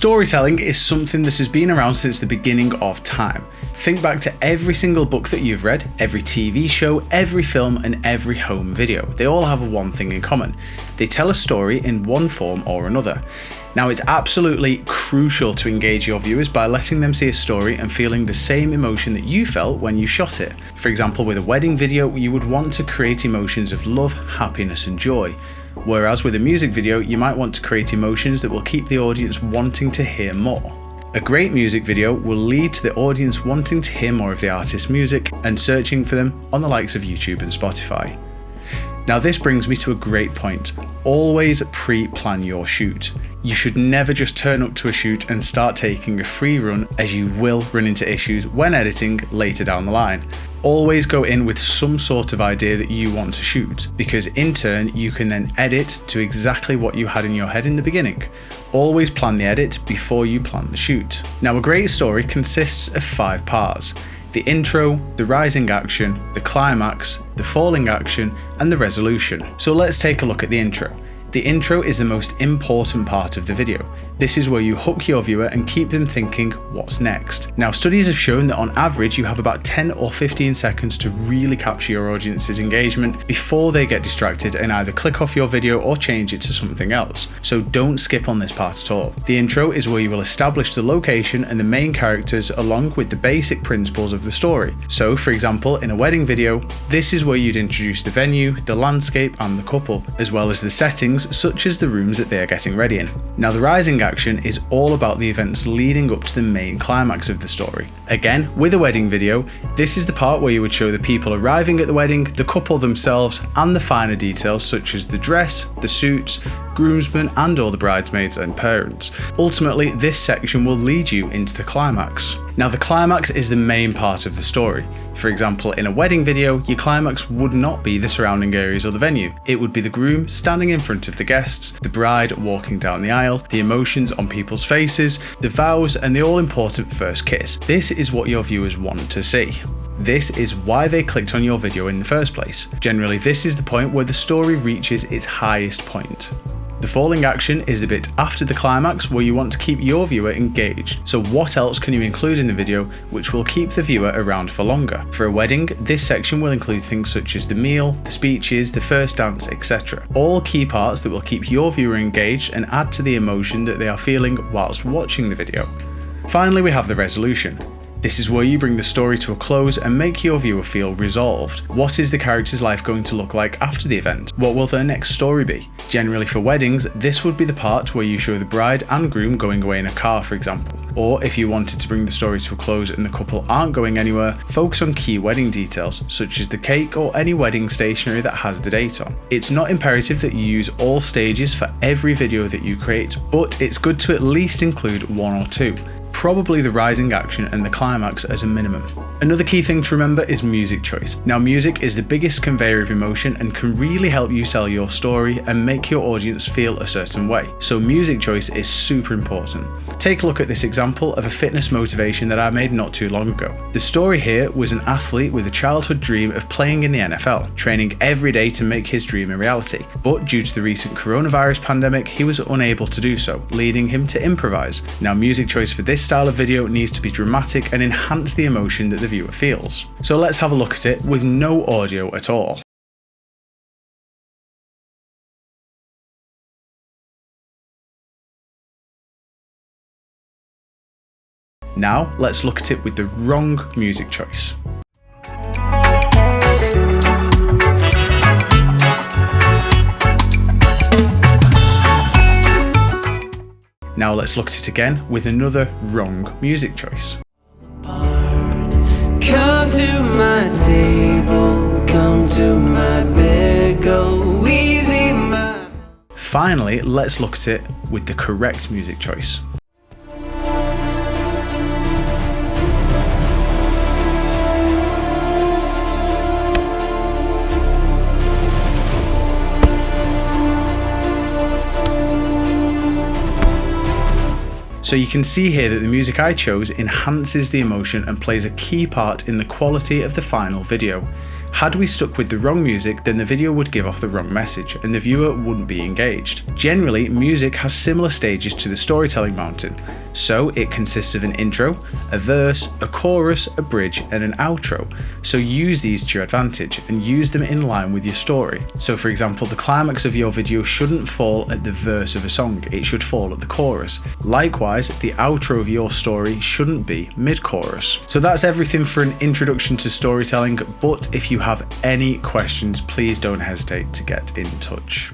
Storytelling is something that has been around since the beginning of time. Think back to every single book that you've read, every TV show, every film, and every home video. They all have one thing in common. They tell a story in one form or another. Now, it's absolutely crucial to engage your viewers by letting them see a story and feeling the same emotion that you felt when you shot it. For example, with a wedding video, you would want to create emotions of love, happiness, and joy. Whereas with a music video, you might want to create emotions that will keep the audience wanting to hear more. A great music video will lead to the audience wanting to hear more of the artist's music and searching for them on the likes of YouTube and Spotify. Now, this brings me to a great point. Always pre-plan your shoot. You should never just turn up to a shoot and start taking a free run, as you will run into issues when editing later down the line. Always go in with some sort of idea that you want to shoot, because in turn you can then edit to exactly what you had in your head in the beginning. Always plan the edit before you plan the shoot. Now, a great story consists of 5 parts. The intro, the rising action, the climax, the falling action, and the resolution. So let's take a look at the intro. The intro is the most important part of the video. This is where you hook your viewer and keep them thinking, what's next? Now, studies have shown that on average you have about 10 or 15 seconds to really capture your audience's engagement before they get distracted and either click off your video or change it to something else. So don't skip on this part at all. The intro is where you will establish the location and the main characters along with the basic principles of the story. So, for example, in a wedding video, this is where you'd introduce the venue, the landscape, and the couple, as well as the settings such as the rooms that they are getting ready in. Now, the rising action is all about the events leading up to the main climax of the story. Again, with a wedding video, this is the part where you would show the people arriving at the wedding, the couple themselves, and the finer details such as the dress, the suits, groomsmen, and all the bridesmaids and parents. Ultimately, this section will lead you into the climax. Now, the climax is the main part of the story. For example, in a wedding video, your climax would not be the surrounding areas or the venue. It would be the groom standing in front of the guests, the bride walking down the aisle, the emotions on people's faces, the vows, and the all-important first kiss. This is what your viewers want to see. This is why they clicked on your video in the first place. Generally, this is the point where the story reaches its highest point. The falling action is the bit after the climax where you want to keep your viewer engaged. So what else can you include in the video which will keep the viewer around for longer? For a wedding, this section will include things such as the meal, the speeches, the first dance, etc. All key parts that will keep your viewer engaged and add to the emotion that they are feeling whilst watching the video. Finally, we have the resolution. This is where you bring the story to a close and make your viewer feel resolved. What is the character's life going to look like after the event? What will their next story be? Generally for weddings, this would be the part where you show the bride and groom going away in a car, for example. Or if you wanted to bring the story to a close and the couple aren't going anywhere, focus on key wedding details, such as the cake or any wedding stationery that has the date on. It's not imperative that you use all stages for every video that you create, but it's good to at least include 1 or 2. Probably the rising action and the climax as a minimum. Another key thing to remember is music choice. Now, music is the biggest conveyor of emotion and can really help you sell your story and make your audience feel a certain way. So music choice is super important. Take a look at this example of a fitness motivation that I made not too long ago. The story here was an athlete with a childhood dream of playing in the NFL, training every day to make his dream a reality. But due to the recent coronavirus pandemic, he was unable to do so, leading him to improvise. Now, music choice for this style of video needs to be dramatic and enhance the emotion that the viewer feels. So let's have a look at it with no audio at all. Now let's look at it with the wrong music choice. Now let's look at it again with another wrong music choice. Come to my table, come to my bed, go easy, my... Finally, let's look at it with the correct music choice. So you can see here that the music I chose enhances the emotion and plays a key part in the quality of the final video. Had we stuck with the wrong music, then the video would give off the wrong message and the viewer wouldn't be engaged. Generally, music has similar stages to the storytelling mountain. So it consists of an intro, a verse, a chorus, a bridge, and an outro. So use these to your advantage and use them in line with your story. So for example, the climax of your video shouldn't fall at the verse of a song, it should fall at the chorus. Likewise, the outro of your story shouldn't be mid-chorus. So that's everything for an introduction to storytelling, but if you have any questions, please don't hesitate to get in touch.